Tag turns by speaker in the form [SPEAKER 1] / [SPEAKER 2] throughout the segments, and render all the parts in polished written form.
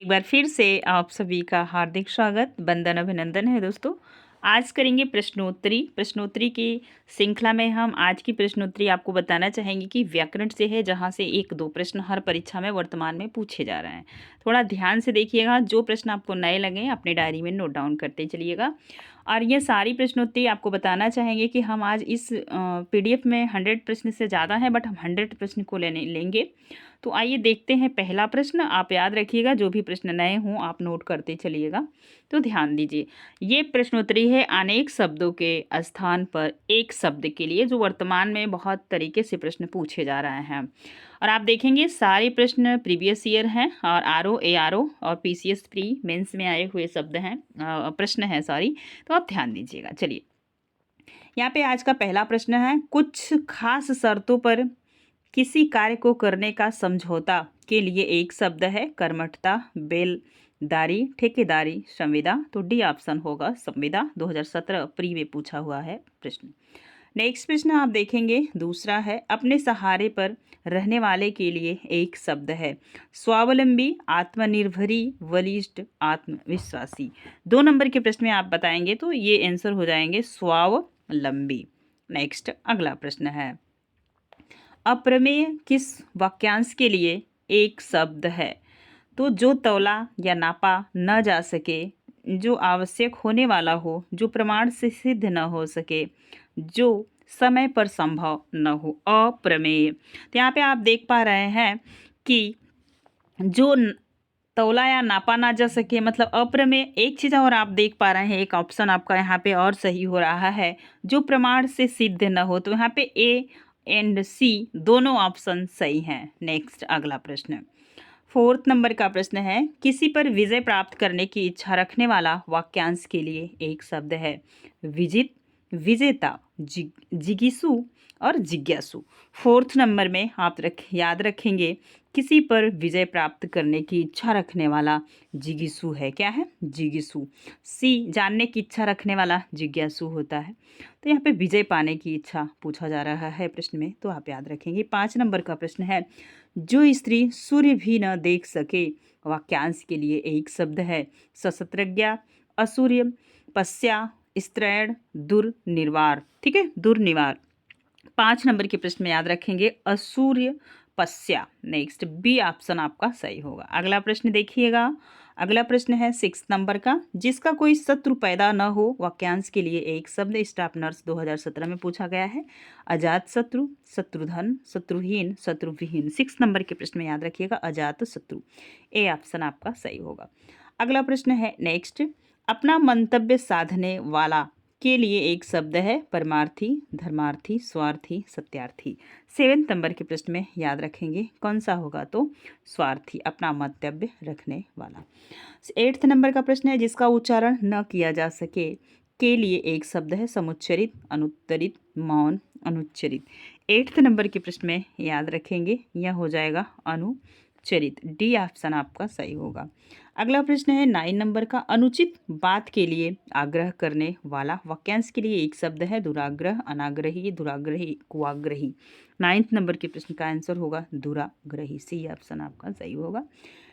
[SPEAKER 1] एक बार फिर से आप सभी का हार्दिक स्वागत, वंदन, अभिनंदन है दोस्तों। आज करेंगे प्रश्नोत्तरी। प्रश्नोत्तरी की श्रृंखला में हम आज की प्रश्नोत्तरी आपको बताना चाहेंगे कि व्याकरण से है, जहां से एक दो प्रश्न हर परीक्षा में वर्तमान में पूछे जा रहे हैं। थोड़ा ध्यान से देखिएगा, जो प्रश्न आपको नए लगे अपने डायरी में नोट डाउन करते चलिएगा। और ये सारी प्रश्नोत्तरी आपको बताना चाहेंगे कि हम आज इस पीडीएफ में 100 प्रश्न से ज़्यादा है, बट हम 100 प्रश्न को लेंगे। तो आइए देखते हैं पहला प्रश्न। आप याद रखिएगा, जो भी प्रश्न नए हों आप नोट करते चलिएगा। तो ध्यान दीजिए, ये प्रश्नोत्तरी है अनेक शब्दों के स्थान पर एक शब्द के लिए, जो वर्तमान में बहुत तरीके से प्रश्न पूछे जा रहे हैं। और आप देखेंगे सारे प्रश्न प्रीवियस ईयर हैं और आरओ एआरओ और पीसीएस प्री मेंस में आए हुए शब्द हैं, प्रश्न हैं सॉरी। तो आप ध्यान दीजिएगा। चलिए, यहाँ पे आज का पहला प्रश्न है, कुछ खास शर्तों पर किसी कार्य को करने का समझौता के लिए एक शब्द है। कर्मठता, बेलदारी, ठेकेदारी, संविदा। तो डी ऑप्शन होगा संविदा। 2017 प्री में पूछा हुआ है प्रश्न। नेक्स्ट प्रश्न आप देखेंगे, दूसरा है, अपने सहारे पर रहने वाले के लिए एक शब्द है। स्वावलंबी, आत्मनिर्भरी, बलिष्ठ, आत्मविश्वासी। 2 नंबर के प्रश्न में आप बताएंगे तो ये आंसर हो जाएंगे स्वावलंबी। नेक्स्ट अगला प्रश्न है, अप्रमेय किस वाक्यांश के लिए एक शब्द है। तो जो तौला या नापा न जा सके, जो आवश्यक होने वाला हो, जो प्रमाण से सिद्ध न हो सके, जो समय पर संभव न हो, अप्रमेय। तो यहाँ पे आप देख पा रहे हैं कि जो तौला या नापा ना जा सके मतलब अप्रमेय। एक चीज़ और आप देख पा रहे हैं, एक ऑप्शन आपका यहाँ पे और सही हो रहा है, जो प्रमाण से सिद्ध न हो। तो यहाँ पे ए एंड सी दोनों ऑप्शन सही हैं। नेक्स्ट अगला प्रश्न, 4 नंबर का प्रश्न है, किसी पर विजय प्राप्त करने की इच्छा रखने वाला वाक्यांश के लिए एक शब्द है। विजित, विजेता, जिगीसु और जिज्ञासु। 4 नंबर में आप याद रखेंगे, किसी पर विजय प्राप्त करने की इच्छा रखने वाला जिगीसु है। क्या है? जिगीसु। सी, जानने की इच्छा रखने वाला जिज्ञासु होता है। तो यहाँ पे विजय पाने की इच्छा पूछा जा रहा है प्रश्न में, तो आप याद रखेंगे। 5 नंबर का प्रश्न है, जो स्त्री सूर्य भी न देख सके, वाक्यांश के लिए एक शब्द है। सशस्त्रज्ञा, असूर्य, पश्या, स्त्रैण, दुर्निवार। ठीक है, दुर्निवार। 5 नंबर के प्रश्न में याद रखेंगे असूर्य पश्या। नेक्स्ट बी ऑप्शन आपका सही होगा। अगला प्रश्न देखिएगा, अगला प्रश्न है 6 नंबर का, जिसका कोई शत्रु पैदा न हो, वाक्यांश के लिए एक शब्द। स्टाफ नर्स 2017 में पूछा गया है। अजात शत्रु, शत्रुधन, शत्रुहीन, शत्रुविहीन। 6 नंबर के प्रश्न में याद रखिएगा अजात शत्रु। ए ऑप्शन आपका सही होगा। अगला प्रश्न है नेक्स्ट, अपना मंतव्य साधने वाला के लिए एक शब्द है। परमार्थी, धर्मार्थी, स्वार्थी, सत्यार्थी। 7 नंबर के प्रश्न में याद रखेंगे कौन सा होगा, तो स्वार्थी, अपना मंतव्य रखने वाला। 8 नंबर का प्रश्न है, जिसका उच्चारण न किया जा सके के लिए एक शब्द है। समुच्चरित, अनुत्तरित, मौन, अनुच्चरित। 8 नंबर के प्रश्न में याद रखेंगे यह हो जाएगा अनुचरित। डी ऑप्शन आपका सही होगा। अगला प्रश्न है 9 नंबर का, अनुचित बात के लिए आग्रह करने वाला, वाक्यांश के लिए एक शब्द है। दुराग्रह, अनाग्रही, दुराग्रही, कुआग्रही। 9 नंबर के प्रश्न का आंसर होगा दुराग्रही। सी ऑप्शन आपका सही होगा।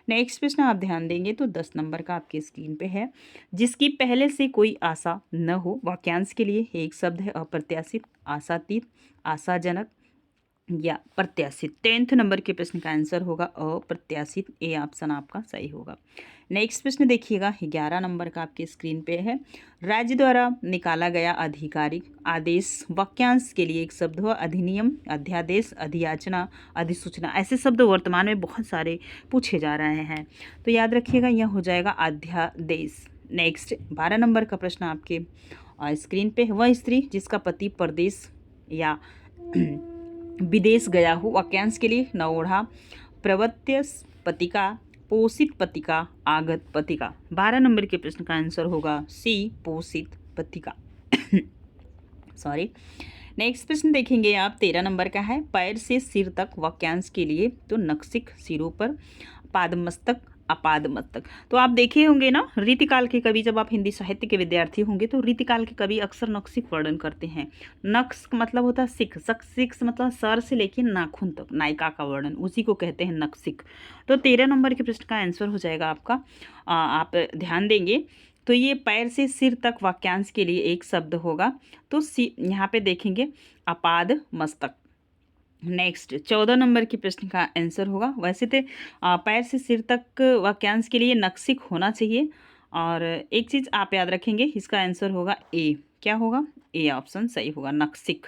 [SPEAKER 1] नेक्स्ट प्रश्न आप ध्यान देंगे तो 10 नंबर का आपके स्क्रीन पे है, जिसकी पहले से कोई आशा न हो, वाक्यांश के लिए एक शब्द है। अप्रत्याशित, आशातीत, आशाजनक या प्रत्याशित। 10th नंबर के प्रश्न का आंसर होगा अप्रत्याशित। ए ऑप्शन आपका सही होगा। नेक्स्ट प्रश्न देखिएगा, 11 नंबर का आपके स्क्रीन पे है, राज्य द्वारा निकाला गया आधिकारिक आदेश, वाक्यांश के लिए एक शब्द हो। अधिनियम, अध्यादेश, अधियाचना, अधिसूचना। ऐसे शब्द वर्तमान में बहुत सारे पूछे जा रहे हैं, तो याद रखिएगा यह हो जाएगा अध्यादेश। नेक्स्ट 12 नंबर का प्रश्न आपके स्क्रीन पे है, वह स्त्री जिसका पति परदेश या विदेश गया हो, वाक्यांश के लिए नवोढ़ा, प्रवर्त्य पतिका, पोषित पतिका, आगत पतिका। 12 नंबर के प्रश्न का आंसर होगा सी, पोषित पतिका। सॉरी। नेक्स्ट प्रश्न देखेंगे आप, 13 नंबर का है, पैर से सिर तक, वाक्यांश के लिए तो नक्सिक, सिरों पर, पादमस्तक, अपाद मस्तक। तो आप देखे होंगे ना रीतिकाल के कवि, जब आप हिंदी साहित्य के विद्यार्थी होंगे तो रीतिकाल के कवि अक्सर नक्सिक वर्णन करते हैं। नक्स मतलब होता है सिख, सिख मतलब सर से लेके नाखून तक नायिका का वर्णन, उसी को कहते हैं नक्सिक। तो 13 नंबर के प्रश्न का आंसर हो जाएगा आपका, आप ध्यान देंगे तो ये पैर से सिर तक वाक्यांश के लिए एक शब्द होगा। तो यहाँ पे देखेंगे अपाद मस्तक। नेक्स्ट 14 नंबर के प्रश्न का आंसर होगा, वैसे तो पैर से सिर तक वाक्यांश के लिए नक्सिक होना चाहिए। और एक चीज़ आप याद रखेंगे, इसका आंसर होगा ए। क्या होगा? ए ऑप्शन सही होगा, नक्सिक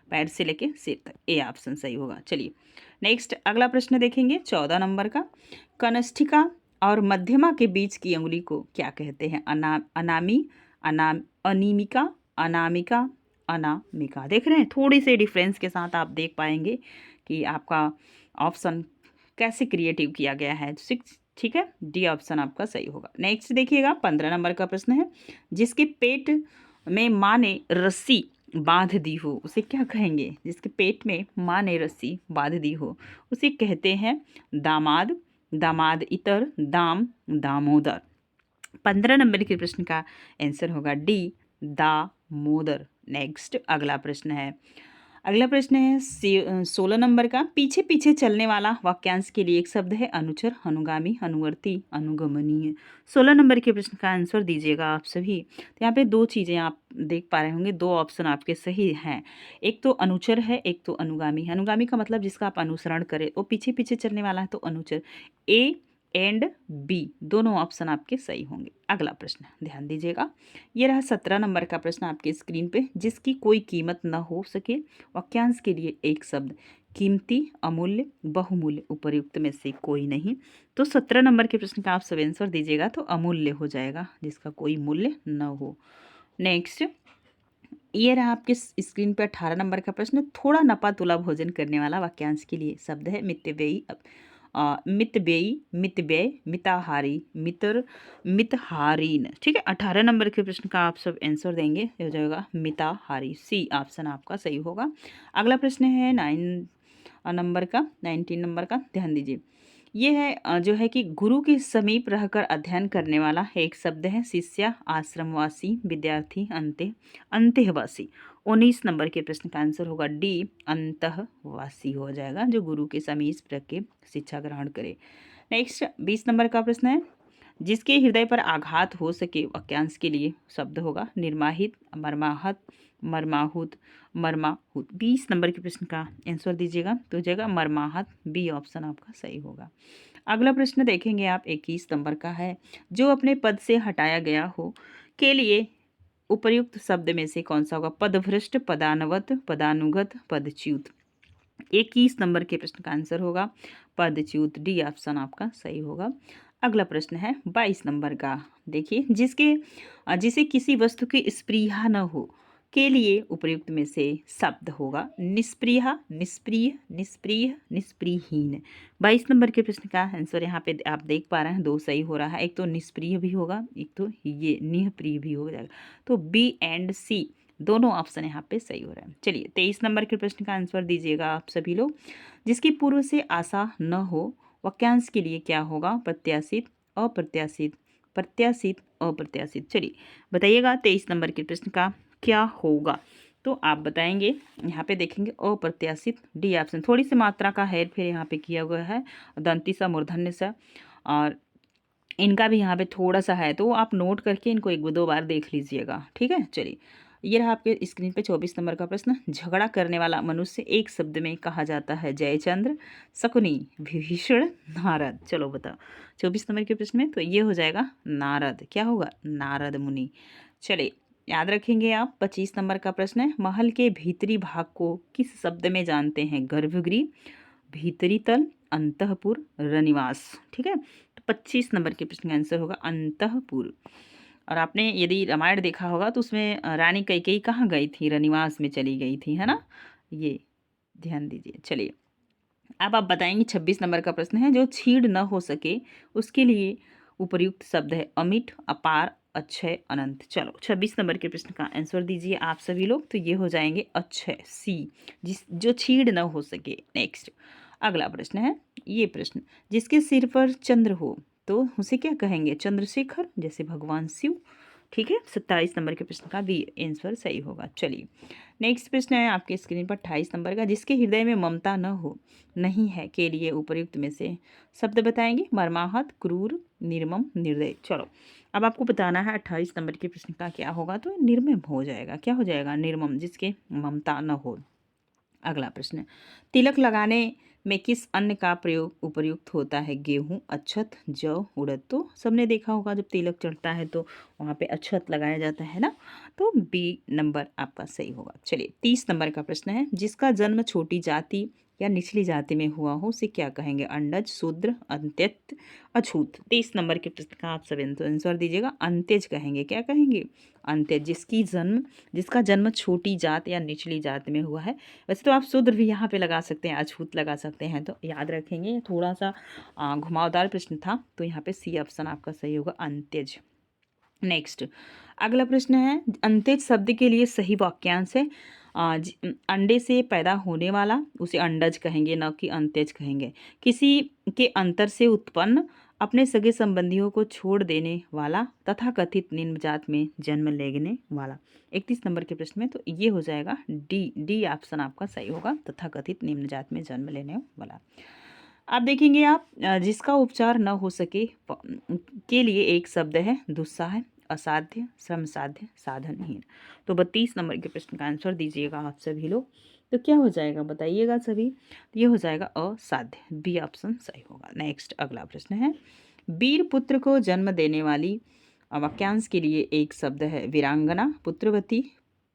[SPEAKER 1] पैर से लेके सिर तक, ए ऑप्शन सही होगा। चलिए नेक्स्ट अगला प्रश्न देखेंगे 14 नंबर का। कनिष्ठिका और मध्यमा के बीच की अंगुली को क्या कहते हैं? अनामी, अनीमिका, अनामिका, अनामिका। देख रहे हैं, थोड़ी से डिफरेंस के साथ आप देख पाएंगे कि आपका ऑप्शन कैसे क्रिएटिव किया गया है। ठीक है, डी ऑप्शन आपका सही होगा। नेक्स्ट देखिएगा 15 नंबर का प्रश्न है, जिसके पेट में माँ ने रस्सी बांध दी हो उसे क्या कहेंगे? जिसके पेट में माँ ने रस्सी बांध दी हो उसे कहते हैं दामाद, दामाद इतर, दाम, दामोदर। 15 नंबर के प्रश्न का आंसर होगा डी, दामोदर। नेक्स्ट अगला प्रश्न है, 16 नंबर का। पीछे पीछे चलने वाला वाक्यांश के लिए एक शब्द है अनुचर, अनुगामी, अनुवर्ती, अनुगमनीय। 16 नंबर के प्रश्न का आंसर दीजिएगा आप सभी। तो यहाँ पे दो चीज़ें आप देख पा रहे होंगे, दो ऑप्शन आपके सही हैं। एक तो अनुचर है, एक तो अनुगामी। अनुगामी का मतलब जिसका आप अनुसरण करें, वो पीछे पीछे चलने वाला है तो अनुचर। ए एंड बी दोनों ऑप्शन आपके सही होंगे। अगला प्रश्न ध्यान दीजिएगा, ये रहा 17 नंबर का प्रश्न आपके स्क्रीन पे। जिसकी कोई कीमत न हो सके, वाक्यांश के लिए एक शब्द। कीमती, अमूल्य, बहुमूल्य, उपर्युक्त में से कोई नहीं। तो 17 नंबर के प्रश्न का आप सब आंसर दीजिएगा तो अमूल्य हो जाएगा, जिसका कोई मूल्य न हो। नेक्स्ट ये रहा आपके स्क्रीन पे 18 नंबर का प्रश्न। थोड़ा नपा तुला भोजन करने वाला वाक्यांश के लिए शब्द है मितव्ययी, मितव्ययी, मितव्यय, मिताहारी, मित्र, मितहारीन। ठीक है, 18 नंबर के प्रश्न का आप सब आंसर देंगे, हो जाएगा मिताहारी, सी ऑप्शन आपका सही होगा। अगला प्रश्न है 19 नंबर का, ध्यान दीजिए। ये है जो है कि गुरु के समीप रहकर अध्ययन करने वाला एक शब्द है शिष्य, आश्रमवासी, विद्यार्थी, अंतःवासी। 19 नंबर के प्रश्न का आंसर होगा डी, अंतःवासी हो जाएगा, जो गुरु के समीप रह के शिक्षा ग्रहण करे। नेक्स्ट 20 नंबर का प्रश्न है, जिसके हृदय पर आघात हो सके, वाक्यांश के लिए शब्द होगा निर्माहित, मर्माहत, मर्माहुत, मर्माहुत। 20 नंबर के प्रश्न का आंसर दीजिएगा तो हो जाएगा मर्माहत, बी ऑप्शन आपका सही होगा। अगला प्रश्न देखेंगे आप 21 नंबर का है, जो अपने पद से हटाया गया हो के लिए उपर्युक्त शब्द में से कौन सा होगा? पदभ्रष्ट, पदानवत, पदानुगत, पदच्युत। 21 नंबर के प्रश्न का आंसर होगा पदच्युत, डी ऑप्शन आपका सही होगा। अगला प्रश्न है 22 नंबर का, देखिए जिसे किसी वस्तु की स्पृहा न हो के लिए उपर्युक्त में से शब्द होगा निष्प्रिय, निष्प्रिय, निष्प्रिय, निष्प्रियहीन। 22 नंबर के प्रश्न का आंसर यहाँ पे आप देख पा रहे हैं, दो सही हो रहा है, एक तो निष्प्रिय भी होगा, एक तो ये निष्प्रिय भी हो जाएगा। तो बी एंड सी दोनों ऑप्शन यहाँ पे सही हो रहा है। चलिए 23 नंबर के प्रश्न का आंसर दीजिएगा आप सभी लोग। जिसकी पूर्व से आशा न हो, वाक्यांश के लिए क्या होगा? प्रत्याशित, अप्रत्याशित, प्रत्याशित, अप्रत्याशित। चलिए बताइएगा 23 नंबर के प्रश्न का क्या होगा? तो आप बताएंगे, यहाँ पे देखेंगे अप्रत्याशित, डी ऑप्शन। थोड़ी सी मात्रा का हेर फेर यहाँ पे किया हुआ है, दंती सा, मूर्धन्य सा, और इनका भी यहाँ पे थोड़ा सा है, तो आप नोट करके इनको एक दो बार देख लीजिएगा। ठीक है, चलिए ये रहा आपके स्क्रीन पे 24 नंबर का प्रश्न। झगड़ा करने वाला मनुष्य एक शब्द में कहा जाता है? जयचंद्र, शकुनी, विभीषण, नारद। चलो बताओ 24 नंबर के प्रश्न में, तो ये हो जाएगा नारद। क्या होगा? नारद मुनि। चलिए याद रखेंगे आप 25 नंबर का प्रश्न है, महल के भीतरी भाग को किस शब्द में जानते हैं? गर्भगृह, भीतरी तल, अंतःपुर, रनिवास। ठीक है, तो 25 नंबर के प्रश्न का आंसर होगा अंतःपुर। और आपने यदि रामायण देखा होगा तो उसमें रानी कैकेयी कहाँ गई थी? रनिवास में चली गई थी, है ना, ये ध्यान दीजिए। चलिए अब आप बताएंगे 26 नंबर का प्रश्न है, जो छीड़ न हो सके उसके लिए उपर्युक्त शब्द है अमिट, अपार, अक्षय, अनंत। चलो 26 नंबर के प्रश्न का आंसर दीजिए आप सभी लोग, तो ये हो जाएंगे अक्षय, सी, जो छीड़ न हो सके। नेक्स्ट अगला प्रश्न है, ये प्रश्न, जिसके सिर पर चंद्र हो तो उसे क्या कहेंगे? चंद्रशेखर, जैसे भगवान शिव। ठीक है, 27 नंबर के प्रश्न का भी आंसर सही होगा। चलिए नेक्स्ट प्रश्न है आपके स्क्रीन पर 28 नंबर का, जिसके हृदय में ममता न हो नहीं है के लिए उपयुक्त में से शब्द बताएंगे। मर्माहत, क्रूर, निर्मम, निर्दय। चलो अब आपको बताना है 28 नंबर के प्रश्न का क्या होगा, तो निर्मम हो जाएगा। क्या हो जाएगा? निर्मम, जिसके ममता न हो। अगला प्रश्न, तिलक लगाने में किस अन्न का प्रयोग उपयुक्त होता है? गेहूं, अक्षत, जौ, उड़द। तो सबने देखा होगा जब तिलक चढ़ता है तो वहाँ पे अक्षत लगाया जाता है ना, तो बी नंबर आपका सही होगा। चलिए 30 नंबर का प्रश्न है, जिसका जन्म छोटी जाति या निचली जाति में हुआ हो उसे क्या कहेंगे? अंडज, शूद्र, अंत्यत, अछूत। 30 नंबर के प्रश्न का आप सब आंसर दीजिएगा। अंत्यज कहेंगे। क्या कहेंगे? अंत्यज, जिसका जन्म छोटी जात या निचली जात में हुआ है। वैसे तो आप शूद्र भी यहाँ पे लगा सकते हैं, अछूत लगा सकते हैं, तो याद रखेंगे। थोड़ा सा घुमावदार प्रश्न था, तो यहाँ पे सी ऑप्शन आपका सही होगा, अंत्यज। नेक्स्ट अगला प्रश्न है, अंत्यज शब्द के लिए सही वाक्यांश है। अंडे से पैदा होने वाला उसे अंडज कहेंगे, न कि अंत्यज कहेंगे। किसी के अंतर से उत्पन्न, अपने सगे संबंधियों को छोड़ देने वाला, तथा कथित निम्न जात में जन्म लेने वाला। 31 नंबर के प्रश्न में तो ये हो जाएगा डी ऑप्शन आपका सही होगा, तथा कथित निम्न जात में जन्म लेने वाला। अब देखेंगे आप, जिसका उपचार न हो सके के लिए एक शब्द है। दुस्साह, असाध्य, श्रम साध्य, साधनहीन। तो 32 नंबर के प्रश्न का आंसर दीजिएगा आप सभी लोग। तो क्या हो जाएगा बताइएगा सभी? तो ये हो जाएगा असाध्य, बी ऑप्शन सही होगा। नेक्स्ट अगला प्रश्न है, वीर पुत्र को जन्म देने वाली वाक्यांश के लिए एक शब्द है। वीरांगना, पुत्रवती,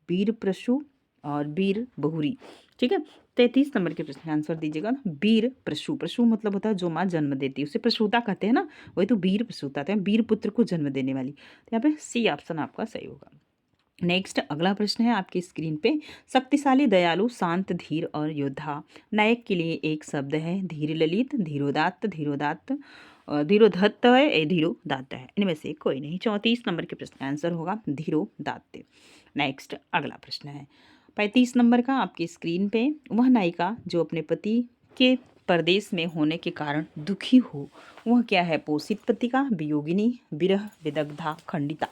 [SPEAKER 1] वीर प्रसू और वीर बहुरी। ठीक है, 33 नंबर के प्रश्न का आंसर दीजिएगा। वीर प्रसू, प्रसू मतलब होता है जो माँ जन्म देती है, उसे प्रसूता कहते हैं ना, वही तो वीर प्रसूता कहते हैं, वीर पुत्र को जन्म देने वाली। तो यहाँ पे सी ऑप्शन आपका सही होगा। नेक्स्ट अगला प्रश्न है आपकी स्क्रीन पे, शक्तिशाली, दयालु, शांत, धीर और योद्धा। नायक के लिए एक शब्द है। धीर ललित, धीरोदात्त, धीरोदात्त, धीरोधत्त है, धीरोदात्त है, इनमें से कोई नहीं। 34 नंबर के प्रश्न का आंसर होगा धीरोदात्त। नेक्स्ट अगला प्रश्न है 35 नंबर का आपकी स्क्रीन पे, वह नायिका जो अपने पति के परदेश में होने के कारण दुखी हो, वह क्या है? पोषित पत्रिका, वियोगिनी, विरह, विदग्धा, खंडिता।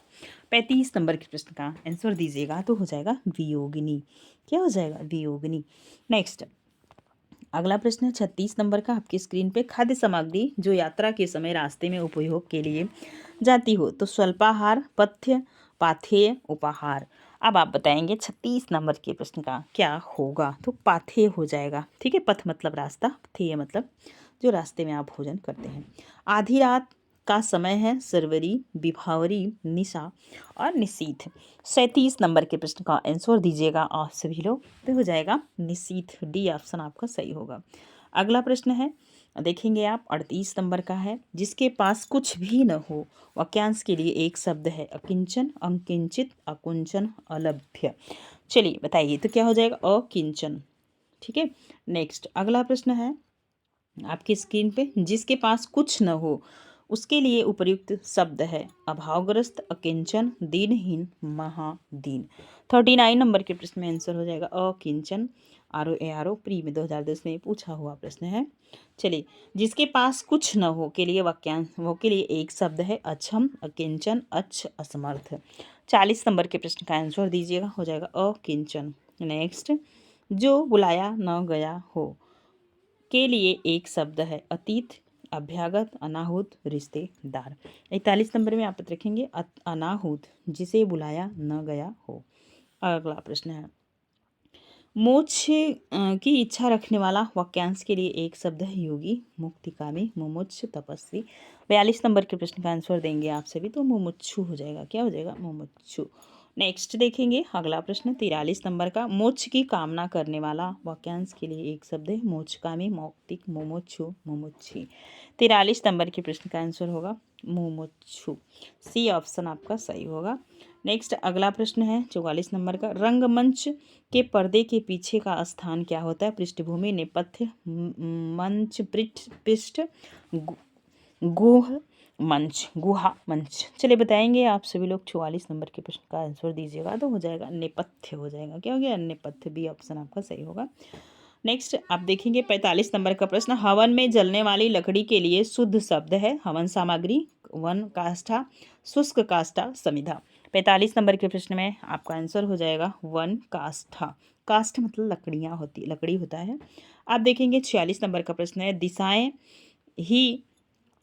[SPEAKER 1] 35 नंबर के प्रश्न का आंसर दीजिएगा, तो हो जाएगा वियोगिनी। क्या हो जाएगा? वियोगिनी। नेक्स्ट अगला प्रश्न है 36 नंबर का आपकी स्क्रीन पे, खाद्य सामग्री जो यात्रा के समय रास्ते में उपयोग के लिए जाती हो, तो स्वल्पाहार, पथ्य, पाथेय, उपाहार। अब आप बताएंगे 36 नंबर के प्रश्न का क्या होगा, तो पाथेय हो जाएगा। ठीक है, पथ मतलब रास्ता, पाथेय मतलब जो रास्ते में आप भोजन करते हैं। आधी रात का समय है। सरवरी, विभावरी, निशा और निशीथ। 37 नंबर के प्रश्न का आंसर दीजिएगा आप सभी लोग, तो हो जाएगा निशीथ, डी ऑप्शन आपका सही होगा। अगला प्रश्न है देखेंगे आप 38 नंबर का है, जिसके पास कुछ भी न हो, वाक्यांश के लिए एक शब्द है। अकिंचन, अकिंचित, अकुंचन, अलभ्य। चलिए बताइए तो क्या हो जाएगा? अकिंचन। ठीक है, नेक्स्ट अगला प्रश्न है आपकी स्क्रीन पे, जिसके पास कुछ न हो उसके लिए उपयुक्त शब्द है। अभावग्रस्त, अकिंचन, दीनहीन, महादीन। 39 नंबर के प्रश्न में आंसर हो जाएगा अकिंचन। आर ओ प्री में 2010 में पूछा हुआ प्रश्न है। चलिए, जिसके पास कुछ न हो के लिए वाक्यांश, वो के लिए एक शब्द है। अक्षम, अकिंचन, अच्छ, असमर्थ। 40 नंबर के प्रश्न का आंसर दीजिएगा, हो जाएगा अकिंचन। नेक्स्ट, जो बुलाया न गया हो के लिए एक शब्द है। अतीत, अभ्यागत, अनाहुत, रिश्तेदार। 41 नंबर में आप रखेंगे अनाहुत, जिसे बुलाया न गया हो। अगला प्रश्न है, मोक्ष की इच्छा रखने वाला, वाक्यांश के लिए एक शब्द है। योगी, मुक्तिकामी, मुमुक्ष, तपस्वी। 42 नंबर के प्रश्न का आंसर देंगे आप सभी, तो मुमुक्षु हो जाएगा। क्या हो जाएगा? मुमुक्षु। नेक्स्ट देखेंगे अगला प्रश्न 43 नंबर का, मोक्ष की कामना करने वाला, वाक्यांश के लिए एक शब्द है। मोक्षकामी, मौक्तिक, मुमुक्षु, मुमुक्षी। 43 नंबर के प्रश्न का आंसर होगा मुमुक्षु, सी ऑप्शन आपका सही होगा। नेक्स्ट अगला प्रश्न है 44 नंबर का, रंगमंच के पर्दे के पीछे का स्थान क्या होता है? पृष्ठभूमि, नेपथ्य, मंच, पृष्ठ, गुह मंच, गुहा मंच। चलिए बताएंगे आप सभी लोग 44 नंबर के प्रश्न का आंसर दीजिएगा, तो हो जाएगा नेपथ्य हो जाएगा। क्या हो गया? नेपथ्य, बी ऑप्शन आपका सही होगा। नेक्स्ट आप देखेंगे 45 नंबर का प्रश्न, हवन में जलने वाली लकड़ी के लिए शुद्ध शब्द है हवन सामग्री, वन काष्ठा, शुष्क काष्ठा, समिधा। 45 नंबर के प्रश्न में आपका आंसर हो जाएगा वन काष्ठा। काष्ठ मतलब लकड़ियाँ होती, लकड़ी होता है। आप देखेंगे 46 नंबर का प्रश्न है, दिशाएं ही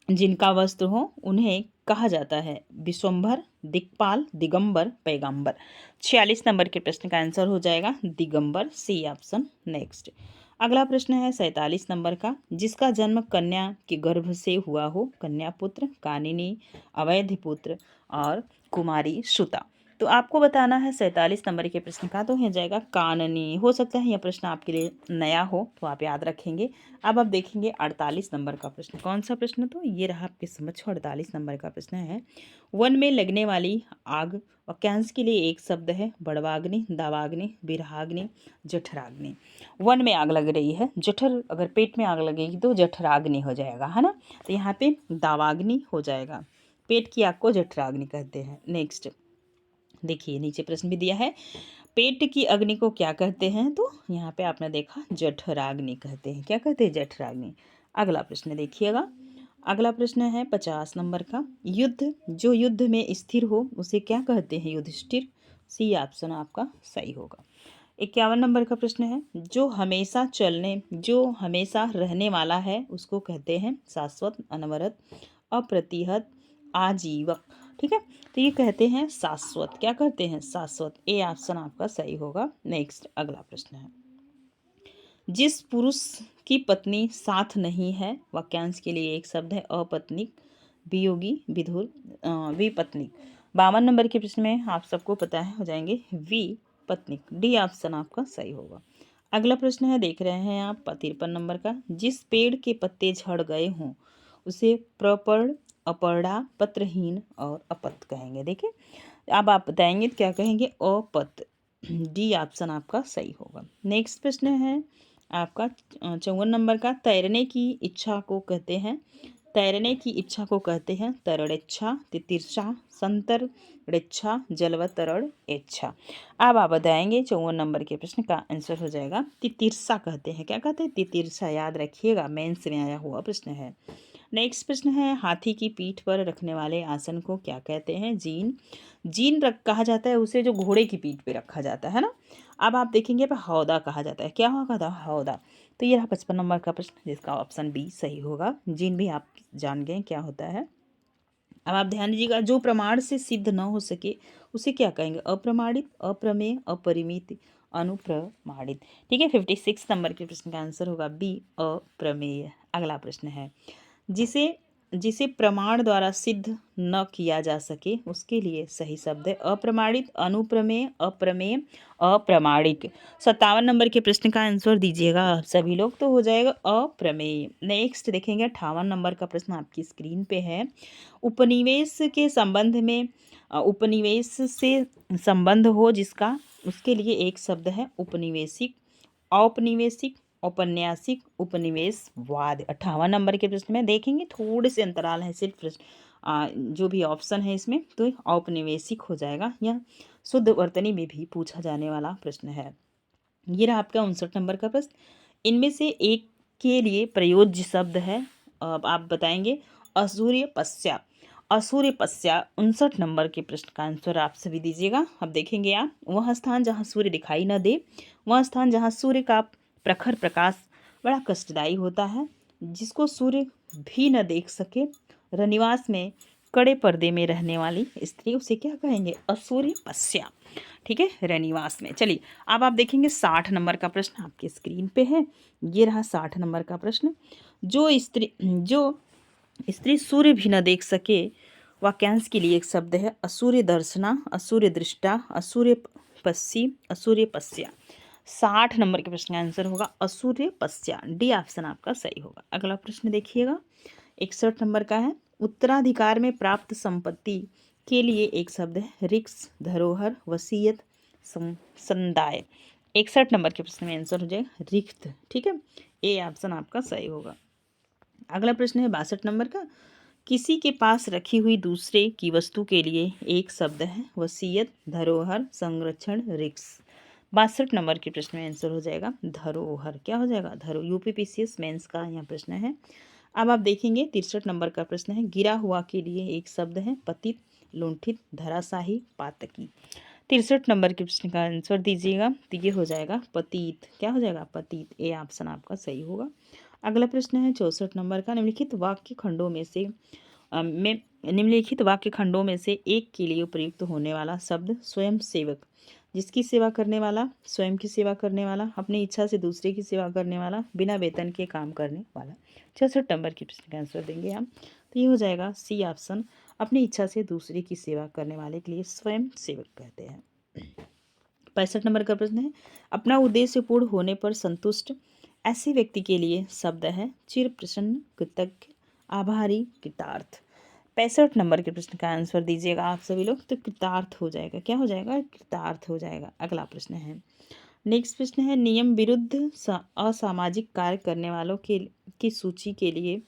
[SPEAKER 1] जिनका वस्त्र हो उन्हें कहा जाता है विश्वंभर, दिक्पाल, दिगंबर, पैगंबर। 46 नंबर के प्रश्न का आंसर हो जाएगा दिगंबर, सी ऑप्शन। नेक्स्ट अगला प्रश्न है 47 नंबर का, जिसका जन्म कन्या के गर्भ से हुआ हो, कन्या पुत्र, कानिनी, अवैध पुत्र और कुमारी सुता। तो आपको बताना है 47 नंबर के प्रश्न का, तो हो जाएगा काननी। हो सकता है यह प्रश्न आपके लिए नया हो तो आप याद रखेंगे। अब आप देखेंगे 48 नंबर का प्रश्न, कौन सा प्रश्न, तो ये रहा आपके समझ। 48 नंबर का प्रश्न है, वन में लगने वाली आग वाक्यांश के लिए एक शब्द है बड़वाग्नि, दावाग्नि, बिरहाग्नि, जठराग्नि। वन में आग लग रही है, जठर अगर पेट में आग लगेगी तो जठराग्नि हो जाएगा, है ना। तो यहाँ पे दावाग्नि हो जाएगा, पेट की आग को जठराग्नि कहते हैं। नेक्स्ट देखिए नीचे प्रश्न भी दिया है, पेट की अग्नि को क्या कहते हैं, तो यहाँ पे आपने देखा जठराग्नि कहते हैं। क्या कहते हैं, जठराग्नि। अगला प्रश्न देखिएगा, अगला प्रश्न है 50 नंबर का, युद्ध जो युद्ध में स्थिर हो उसे क्या कहते हैं, युधिष्ठिर, सी ऑप्शन आपका सही होगा। 51 नंबर का प्रश्न है, जो हमेशा चलने जो हमेशा रहने वाला है उसको कहते हैं शाश्वत, अनवरत, अप्रतिहत, आजीवक। ठीक है, तो ये कहते हैं शाश्वत। क्या कहते हैं, शाश्वत, ए ऑप्शन आपका सही होगा। नेक्स्ट अगला प्रश्न है, जिस पुरुष की पत्नी साथ नहीं है वाक्यांश के लिए एक शब्द है अपत्निक, वियोगी, विधुर, विपत्निक। 52 नंबर के प्रश्न में आप सबको पता है हो जाएंगे विपत्निक, डी ऑप्शन आपका सही होगा। अगला प्रश्न है देख रहे हैं आप 53 नंबर का, जिस पेड़ के पत्ते झड़ गए हों उसे प्रपर्ण, अपरड़ा, पत्रहीन और अपत कहेंगे। देखिए अब आप बताएंगे क्या कहेंगे, अपत, डी ऑप्शन आपका सही होगा। नेक्स्ट प्रश्न है आपका 54 नंबर का, तैरने की इच्छा को कहते हैं, तैरने की इच्छा को कहते हैं तरणेच्छा, तितिर्षा, संतरणेच्छा, जलवतरण इच्छा। अब आप बताएंगे 54 नंबर के प्रश्न का आंसर हो जाएगा तितिर्षा कहते हैं। क्या कहते हैं, तितिर्षा, याद रखिएगा, मेंस में आया हुआ प्रश्न है। नेक्स्ट प्रश्न है, हाथी की पीठ पर रखने वाले आसन को क्या कहते हैं, जीन। जीन रख कहा जाता है उसे जो घोड़े की पीठ पे रखा जाता है ना। अब आप देखेंगे हौदा कहा जाता है। क्या होगा था, हौदा। तो ये रहा 55 नंबर का प्रश्न जिसका ऑप्शन बी सही होगा। जीन भी आप जान गए क्या होता है। अब आप ध्यान दीजिएगा, जो प्रमाण से सिद्ध न हो सके उसे क्या कहेंगे, अप्रमाणित, अप्रमेय, अपरिमित, अनुप्रमाणित। ठीक है, 56 नंबर के प्रश्न का आंसर होगा बी, अप्रमेय। अगला प्रश्न है, जिसे जिसे प्रमाण द्वारा सिद्ध न किया जा सके उसके लिए सही शब्द है अप्रमाणित, अनुप्रमेय, अप्रमेय, अप्रमाणिक। 57 नंबर के प्रश्न का आंसर दीजिएगा आप सभी लोग, तो हो जाएगा अप्रमेय। नेक्स्ट देखेंगे 58 नंबर का प्रश्न आपकी स्क्रीन पे है, उपनिवेश के संबंध में उपनिवेश से संबंध हो जिसका, उसके लिए एक शब्द है उपनिवेशिक, औपनिवेशिक, औपन्यासिक, उपनिवेशवाद। 58 नंबर के प्रश्न में देखेंगे थोड़े से अंतराल है सिर्फ जो भी ऑप्शन है इसमें, तो औपनिवेशिक हो जाएगा। यह शुद्ध वर्तनी में भी पूछा जाने वाला प्रश्न है। ये रहा आपका 59 नंबर का प्रश्न, इनमें से एक के लिए प्रयोज्य शब्द है। अब आप बताएंगे असूर्य पश्चा, असूर्य पश्चा। 59 नंबर के प्रश्न का आंसर आप सभी दीजिएगा। अब देखेंगे आप, वह स्थान जहाँ सूर्य दिखाई न दे, वह स्थान जहाँ सूर्य का प्रखर प्रकाश बड़ा कष्टदायी होता है, जिसको सूर्य भी न देख सके, रनिवास में कड़े पर्दे में रहने वाली स्त्री, उसे क्या कहेंगे, असूर्य पश्चा। ठीक है, रनिवास में। चलिए अब आप देखेंगे 60 नंबर का प्रश्न आपके स्क्रीन पे है। ये रहा 60 नंबर का प्रश्न, जो स्त्री सूर्य भी न देख सके वाक्यांश के लिए एक शब्द है असूर्य दर्शना, असूर्य दृष्टा, असूर्य पश्ची, असूर्य पश्चा। 60 नंबर के प्रश्न का आंसर होगा असूर्य पश्चा, डी ऑप्शन आपका सही होगा। अगला प्रश्न देखिएगा 61 नंबर का है, उत्तराधिकार में प्राप्त संपत्ति के लिए एक शब्द है रिक्स, धरोहर, वसीयत, संदाय। 61 नंबर के प्रश्न में आंसर हो जाएगा रिक्त। ठीक है, ए ऑप्शन आपका सही होगा। अगला प्रश्न है 62 नंबर का, किसी के पास रखी हुई दूसरे की वस्तु के लिए एक शब्द है वसीयत, धरोहर, संरक्षण, रिक्स। 62 नंबर के प्रश्न में आंसर हो जाएगा धरोहर। क्या हो जाएगा? यूपीपीसीएस मेंस का यह प्रश्न है। अब आप देखेंगे 63 नंबर का प्रश्न है, गिरा हुआ के लिए एक शब्द है, पतित, लुंठित, धराशाही, पातकी। 63 नंबर के प्रश्न का आंसर दीजिएगा, तो ये हो जाएगा पतित। क्या हो जाएगा? पतित। ए ऑप्शन आपका सही होगा। अगला प्रश्न है 64 नंबर का, निम्नलिखित वाक्य खंडों में से एक के लिए प्रयुक्त होने वाला शब्द स्वयं सेवक। जिसकी सेवा करने वाला, स्वयं की सेवा करने वाला, अपनी इच्छा से दूसरे की सेवा करने वाला, बिना वेतन के काम करने वाला। 66 नंबर के प्रश्न का आंसर देंगे हम, तो ये हो जाएगा सी ऑप्शन, अपनी इच्छा से दूसरे की सेवा करने वाले के लिए स्वयं सेवक कहते हैं। 65 नंबर का प्रश्न है, अपना उद्देश्य पूर्ण होने पर संतुष्ट ऐसे व्यक्ति के लिए शब्द है चिर प्रसन्न, कृतज्ञ, आभारी, कृतार्थ। 65 नंबर के प्रश्न का आंसर दीजिएगा आप सभी लोग, तो कृतार्थ हो जाएगा। क्या हो जाएगा? कृतार्थ हो जाएगा। अगला प्रश्न है, नेक्स्ट प्रश्न है, नियम विरुद्ध असामाजिक कार्य करने वालों की सूची के लिए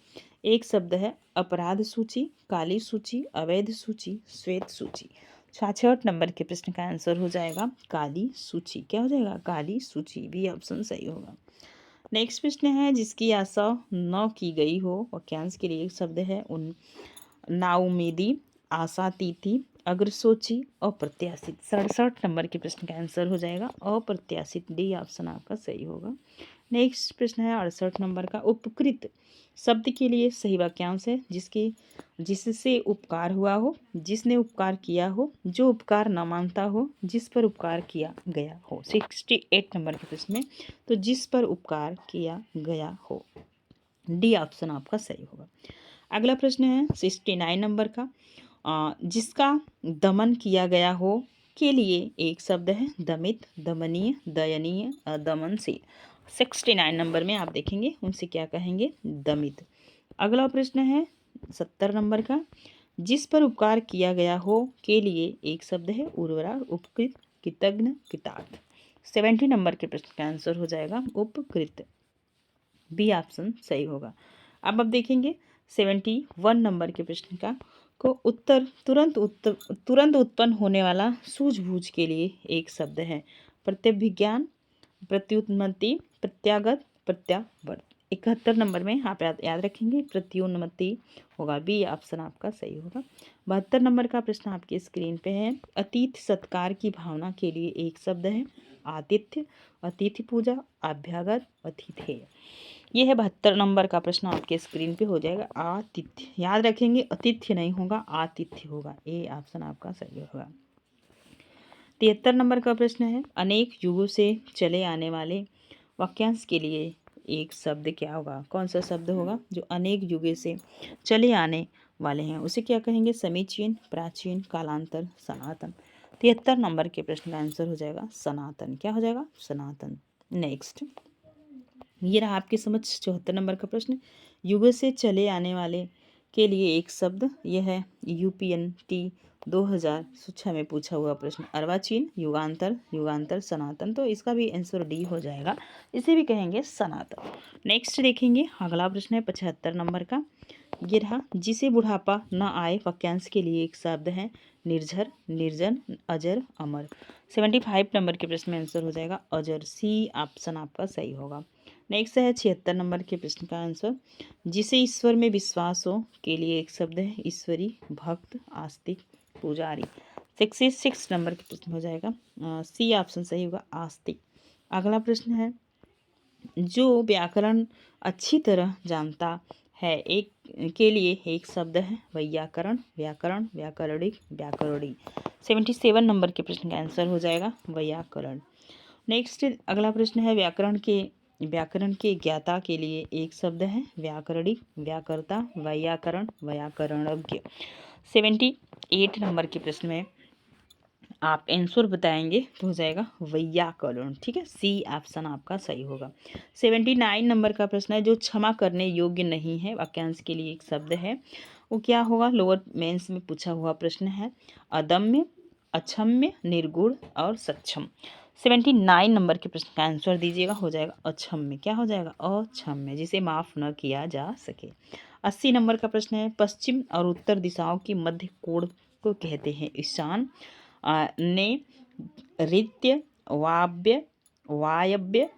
[SPEAKER 1] एक शब्द है अपराध सूची, काली सूची, अवैध सूची, श्वेत सूची। 66 नंबर के प्रश्न का आंसर हो जाएगा काली सूची। क्या हो जाएगा? काली सूची। बी ऑप्शन सही होगा। नेक्स्ट प्रश्न है, जिसकी आशा न की गई हो, वाक्यांश के लिए एक शब्द है उन नाउमीदी, आशातीथी, अग्रसोची, अप्रत्याशित। 67 नंबर के प्रश्न का आंसर हो जाएगा अप्रत्याशित। डी ऑप्शन आपका सही होगा। नेक्स्ट प्रश्न है 68 नंबर का, उपकृत शब्द के लिए सही वाक्यांश है जिससे उपकार हुआ हो, जिसने उपकार किया हो, जो उपकार न मानता हो, जिस पर उपकार किया गया हो। 68 नंबर के प्रश्न में, तो जिस पर उपकार किया गया हो। डी ऑप्शन आपका सही होगा। अगला प्रश्न है 69 नंबर का, जिसका दमन किया गया हो के लिए एक शब्द है दमित, दमनीय, दयनीय, दमनशील। 69 नंबर में आप देखेंगे उनसे क्या कहेंगे? दमित। अगला प्रश्न है 70 नंबर का, जिस पर उपकार किया गया हो के लिए एक शब्द है उर्वरा, उपकृत, कृतज्ञ, कृतार्थ। 70 नंबर के प्रश्न का आंसर हो जाएगा उपकृत। बी ऑप्शन सही होगा। अब आप देखेंगे 71 नंबर के प्रश्न का को तुरंत उत्पन्न होने वाला सूझबूझ के लिए एक शब्द है प्रत्यभिज्ञान, प्रत्युन्नति, प्रत्यागत, प्रत्यावर्त। 71 नंबर में आप याद रखेंगे प्रत्युन्नति होगा। बी ऑप्शन आपका सही होगा। 72 नंबर का प्रश्न आपके स्क्रीन पे है, अतिथि सत्कार की भावना के लिए एक शब्द है आतिथ्य, अतिथि पूजा, अभ्यागत, अतिथेय। ये है 72 नंबर का प्रश्न आपके स्क्रीन पे हो जाएगा आतिथ्य। याद रखेंगे अतिथ्य नहीं होगा, आतिथ्य होगा। ए ऑप्शन आपका सही होगा। 73 नंबर का प्रश्न है, अनेक युगों से चले आने वाले वाक्यांश के लिए एक शब्द क्या होगा? कौन सा शब्द होगा जो अनेक युगों से चले आने वाले हैं? उसे क्या कहेंगे? समीचीन, प्राचीन, कालांतर, सनातन। 73 नंबर के प्रश्न का आंसर हो जाएगा सनातन। क्या हो जाएगा? सनातन। नेक्स्ट, ये रहा आपके समझ 74 नंबर का प्रश्न, युग से चले आने वाले के लिए एक शब्द, यह है UPNT 2006 में पूछा हुआ प्रश्न, अर्वाचीन, युगांतर, युगांतर, सनातन। तो इसका भी आंसर डी हो जाएगा, इसे भी कहेंगे सनातन। नेक्स्ट देखेंगे अगला प्रश्न है 75 नंबर का, ये रहा, जिसे बुढ़ापा न आए वाक्यांश के लिए एक शब्द है निर्झर, निर्जन, अजर, अमर। 75 नंबर के प्रश्न में आंसर हो जाएगा अजर। सी ऑप्शन आपका सही होगा। नेक्स्ट है 76 नंबर के प्रश्न का आंसर, जिसे ईश्वर में विश्वास हो के लिए एक शब्द है ईश्वरी, भक्त, आस्तिक, पुजारी। 66 नंबर के प्रश्न हो जाएगा सी ऑप्शन सही होगा आस्तिक। अगला प्रश्न है, जो व्याकरण अच्छी तरह जानता है एक के लिए एक शब्द है वैयाकरण, व्याकरण, व्याकरणिक, व्याकरणी। 77 नंबर के प्रश्न का आंसर हो जाएगा वैयाकरण। नेक्स्ट अगला प्रश्न है, व्याकरण के ज्ञाता के लिए एक शब्द है व्याकरणिक, व्याकर्ता, वैयाकरण, व्याकरणज्ञ। 78 नंबर के प्रश्न में आप आंसर बताएंगे तो हो जाएगा वैयाकरण। ठीक है, सी ऑप्शन आपका सही होगा। 79 नंबर का प्रश्न है, जो क्षमा करने योग्य नहीं है वाक्यांश के लिए एक शब्द है, वो क्या होगा? लोअर मेंस में पूछा हुआ प्रश्न है, अदम्य, अक्षम्य, निर्गुण और सक्षम। 79 नंबर के प्रश्न का आंसर दीजिएगा, हो जाएगा अक्षम्य। क्या हो जाएगा? अक्षम्य, जिसे माफ न किया जा सके। 80 नंबर का प्रश्न है, पश्चिम और उत्तर दिशाओं की मध्य कोण को कहते हैं ईशान, ने, ऋत्य, वाव्य, वायव्य,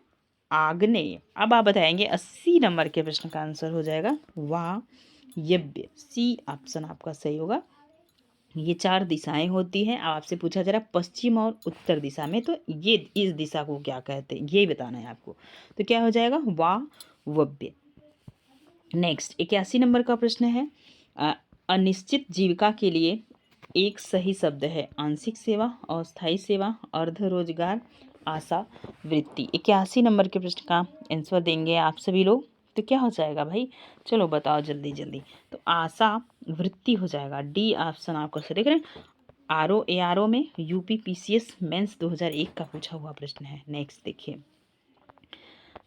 [SPEAKER 1] आग्नेय। अब आप बताएंगे 80 नंबर के प्रश्न का आंसर हो जाएगा वायव्य। सी ऑप्शन आपका सही होगा। ये 4 दिशाएं होती हैं। अब आपसे पूछा जा रहा है पश्चिम और उत्तर दिशा में, तो ये इस दिशा को क्या कहते हैं ये बताना है आपको। तो क्या हो जाएगा वायव्य। नेक्स्ट 81 नंबर का प्रश्न है अनिश्चित जीविका के लिए एक सही शब्द है। आंशिक सेवा, अस्थायी सेवा, अर्ध रोजगार, आशा वृत्ति। 81 नंबर के प्रश्न का आंसर देंगे आप सभी लोग। तो क्या हो जाएगा भाई, चलो बताओ जल्दी जल्दी। तो आशा वृत्ति हो जाएगा। डी ऑप्शन आपको सही। देख रहे हैं ARO में यूपी PCS मेंस 2001 का पूछा हुआ प्रश्न है। नेक्स्ट देखिए,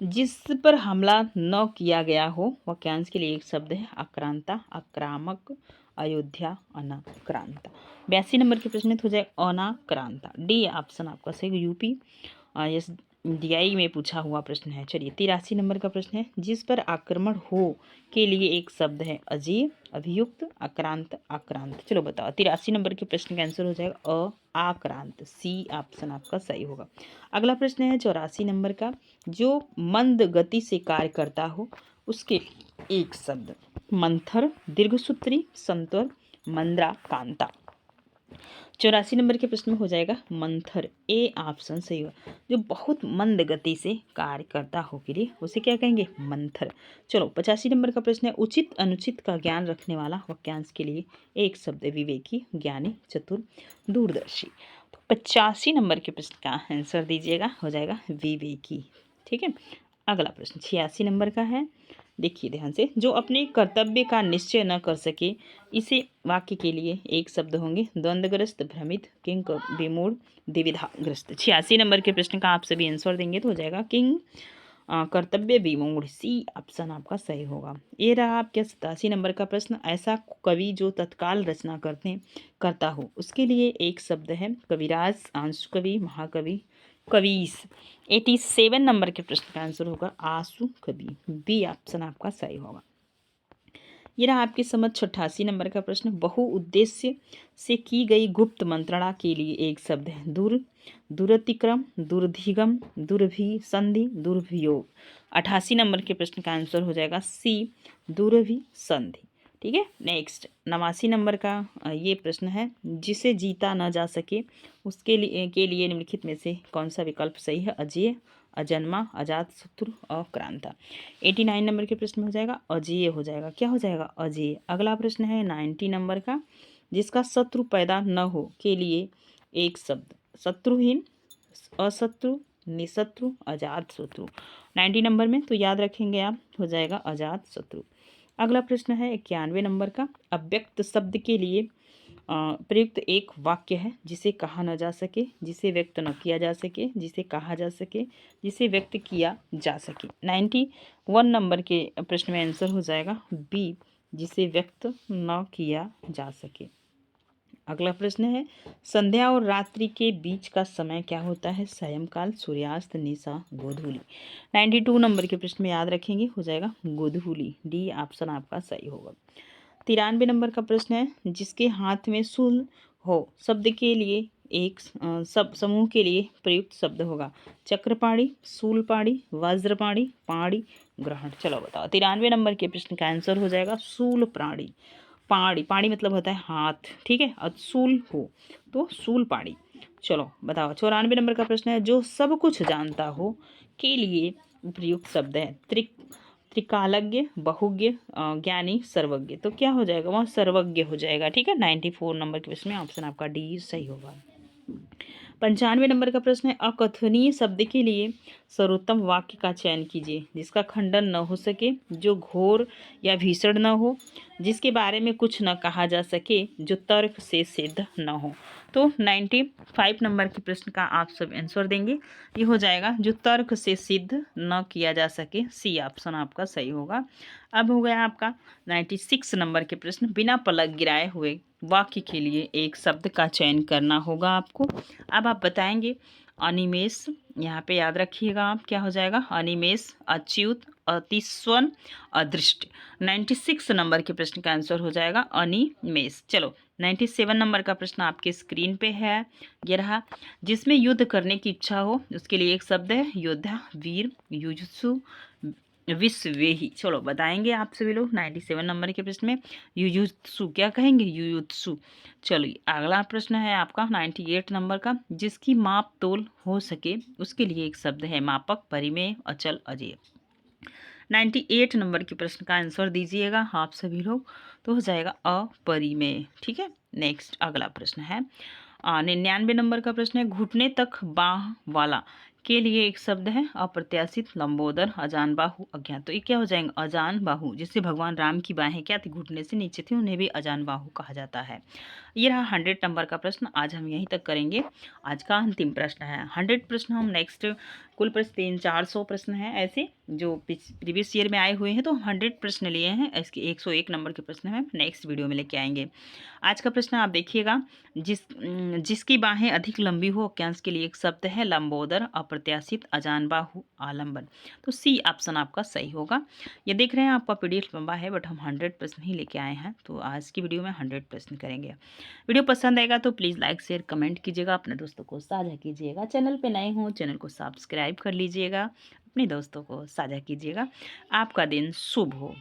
[SPEAKER 1] जिस पर हमला न किया गया हो वाक्यांश के लिए एक शब्द है। आक्रांता, आक्रामक, अयोध्या, अनाक्रांता। 82 नंबर के प्रश्न हो जाए अनाक्रांता। डी ऑप्शन आपका सही। यूपी DI में पूछा हुआ प्रश्न है। चलिए 83 नंबर का प्रश्न है जिस पर आक्रमण हो के लिए एक शब्द है। अजेय, अभियुक्त, आक्रांत, आक्रांत। चलो बताओ 83 नंबर के प्रश्न का आंसर हो जाएगा आक्रांत। सी ऑप्शन आपका सही होगा। अगला प्रश्न है 84 नंबर का, जो मंद गति से कार्य करता हो उसके एक शब्द। मंथर, दीर्घसूत्री, संतर, मंद्रा, कांता। 84 नंबर के प्रश्न में हो जाएगा मंथर। ए ऑप्शन सही होगा। जो बहुत मंद गति से कार्य करता हो के लिए उसे क्या कहेंगे, मंथर। चलो 85 नंबर का प्रश्न है उचित अनुचित का ज्ञान रखने वाला वाक्यांश के लिए एक शब्द। विवेकी, ज्ञानी, चतुर, दूरदर्शी। तो 85 नंबर के प्रश्न का आंसर दीजिएगा, हो जाएगा विवेकी। ठीक है। अगला प्रश्न 86 नंबर का है, देखिए ध्यान से। जो अपने कर्तव्य का निश्चय न कर सके इसे वाक्य के लिए एक शब्द होंगे। द्वंद्वग्रस्त, भ्रमित, किंग, विमूढ़, द्विधाग्रस्त। 86 नंबर के प्रश्न का आप सभी आंसर देंगे तो हो जाएगा किंग, कर्तव्य, विमूढ़। सी ऑप्शन आपका सही होगा। ये रहा आपके 87 नंबर का प्रश्न। ऐसा कवि जो तत्काल रचना करता हो उसके लिए एक शब्द है। कविराज, आंशु कवि, महाकवि, कवीस। 87 नंबर के प्रश्न का आंसर होगा आंसू कवि। बी ऑप्शन आपका सही होगा। ये रहा आपके समझ 88 नंबर का प्रश्न। बहुउद्देश्य से की गई गुप्त मंत्रणा के लिए एक शब्द है। दुरतिक्रम, दुर्धिगम, दुर्भिसंधि, दुर्भियोग। 88 नंबर के प्रश्न का आंसर हो जाएगा सी, दुर्भिसंधि। ठीक है। नेक्स्ट 89 नंबर का ये प्रश्न है, जिसे जीता न जा सके उसके लिए निम्नलिखित में से कौन सा विकल्प सही है। अजेय, अजन्मा, अजात शत्रु, अक्रांता। 89 नंबर के प्रश्न में हो जाएगा अजेय हो जाएगा। क्या हो जाएगा, अजेय। अगला प्रश्न है 90 नंबर का, जिसका शत्रु पैदा न हो के लिए एक शब्द। शत्रुहीन, अशत्रु, निशत्रु, अजात शत्रु। 90 नंबर में तो याद रखेंगे आप, हो जाएगा अजात शत्रु। अगला प्रश्न है 91 नंबर का, अव्यक्त शब्द के लिए प्रयुक्त एक वाक्य है। जिसे कहा न जा सके, जिसे व्यक्त न किया जा सके, जिसे कहा जा सके, जिसे व्यक्त किया जा सके। 91 नंबर के प्रश्न में आंसर हो जाएगा बी, जिसे व्यक्त न किया जा सके। अगला प्रश्न है संध्या और रात्रि के बीच का समय क्या होता है। सायंकाल, सूर्यास्त, निशा, गोधूली। 92 नंबर के प्रश्न में याद रखेंगे, हो जाएगा गोधूली। डी ऑप्शन आपका सही होगा। 93 नंबर का प्रश्न है, जिसके हाथ में शूल हो शब्द के लिए एक सब समूह के लिए प्रयुक्त शब्द होगा। चक्रपाणी, शूलपाणी, वज्रपाणी, पाणी, ग्रहण। चलो बताओ 93 नंबर के प्रश्न का आंसर हो जाएगा शूल प्राणी। पाणी मतलब होता है हाथ। ठीक है। और शूल हो तो शूल पाणी। चलो बताओ 94 नंबर का प्रश्न है, जो सब कुछ जानता हो के लिए प्रयुक्त शब्द है। त्रिकालज्ञ, बहुज्ञ, ज्ञानी, सर्वज्ञ। तो क्या हो जाएगा, वह सर्वज्ञ हो जाएगा। ठीक है। 94 नंबर के प्रश्न में ऑप्शन आपका डी सही होगा। 95 नंबर का प्रश्न है, अकथनीय शब्द के लिए सर्वोत्तम वाक्य का चयन कीजिए। जिसका खंडन न हो सके, जो घोर या भीषण न हो, जिसके बारे में कुछ न कहा जा सके, जो तर्क से सिद्ध न हो। तो 95 नंबर के प्रश्न का आप सब आंसर देंगे, ये हो जाएगा जो तर्क से सिद्ध न किया जा सके। सी ऑप्शन आपका सही होगा। अब हो गया आपका 96 नंबर के प्रश्न, बिना पलक गिराए हुए वाक्य के लिए एक शब्द का चयन करना होगा आपको। अब आप बताएंगे अनिमेष, यहाँ पे याद रखिएगा आप, क्या हो जाएगा अनिमेष, अच्युत, अतिस्वन, अदृष्ट। 96 नंबर के प्रश्न का आंसर हो जाएगा अनिमेष। चलो 97 नंबर का प्रश्न आपके स्क्रीन पे है, ये रहा। जिसमें युद्ध करने की इच्छा हो उसके लिए एक शब्द है योद्धा, वीर, युजुत्सु, विश्ववेही। चलो बताएंगे आप सभी लोग 97 नंबर के प्रश्न में युजुत्सु क्या कहेंगे, युयुत्सु। चलिए अगला प्रश्न है आपका 98 नंबर का। जिसकी माप तोल हो सके उसके लिए एक शब्द है मापक, परिमेय, अचल, अजेय। 98 नंबर के प्रश्न का आंसर दीजिएगा आप सभी लोग, तो हो जाएगा अपरिमेय। ठीक है, नेक्स्ट अगला प्रश्न है 99 नंबर का प्रश्न है। घुटने तक बाह वाला के लिए एक शब्द है अप्रत्याशित, लंबोदर, अजान बाहु, अज्ञात। तो ये क्या हो जाएंगे, अजान बाहु। जिससे भगवान राम की बाहें क्या थी, घुटने से नीचे थी, उन्हें भी अजान बाहु कहा जाता है। ये रहा 100 नंबर का प्रश्न। आज हम यहीं तक करेंगे, आज का अंतिम प्रश्न है 100 प्रश्न। हम नेक्स्ट कुल प्रश्न 300-400 प्रश्न हैं ऐसे जो प्रीवियस ईयर में आए हुए हैं, तो हम 100 प्रश्न लिए हैं। इसके 101 नंबर के प्रश्न हम नेक्स्ट वीडियो में लेके आएंगे। आज का प्रश्न आप देखिएगा, जिसकी बाहें अधिक लंबी हो वाक्यांश के लिए एक शब्द है लंबोदर, अप्रत्याशित, अजान बाहु, आलम्बन। तो सी ऑप्शन आपका सही होगा। ये देख रहे हैं आपका PDF लंबा है, बट हम 100 प्रश्न ही लेके आए हैं, तो आज की वीडियो में 100 प्रश्न करेंगे। वीडियो पसंद आएगा तो प्लीज़ लाइक शेयर कमेंट कीजिएगा, अपने दोस्तों को साझा कीजिएगा। चैनल पे नए हो चैनल को सब्सक्राइब कर लीजिएगा, अपने दोस्तों को साझा कीजिएगा। आपका दिन शुभ हो।